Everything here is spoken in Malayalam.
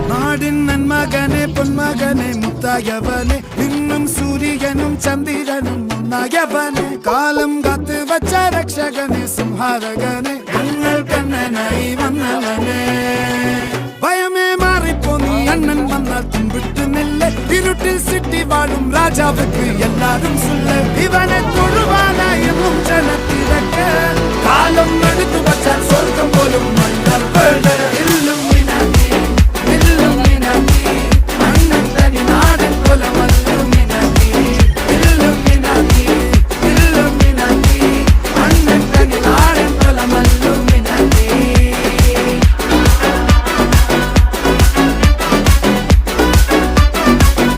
നാടിൻ നന്മകനെ പൊന്മകനെ മുത്തായവനെ നിന്നും സൂര്യനും ചന്ദ്രനും ഒന്നായവനെ കാലം കാത്ത് വച്ച രക്ഷകനെ സംഹാരകനെ ഞങ്ങൾ കണ്ണനായി വന്നവനെ ഭയമേ മാറിപ്പോ നീ അണ്ണൻ വന്നാൽ തുമ്പിട്ടുന്നില്ല ഇരുട്ടിൽ സിറ്റി വാഴും രാജാവുക്ക് എല്ലാരും സുല്ല ഇവനെ തൊഴുവാനായും ജനത്തിരക്ക് കാലം എടുത്തു വച്ചാൽ സ്വർഗം പോലും മണ്ണ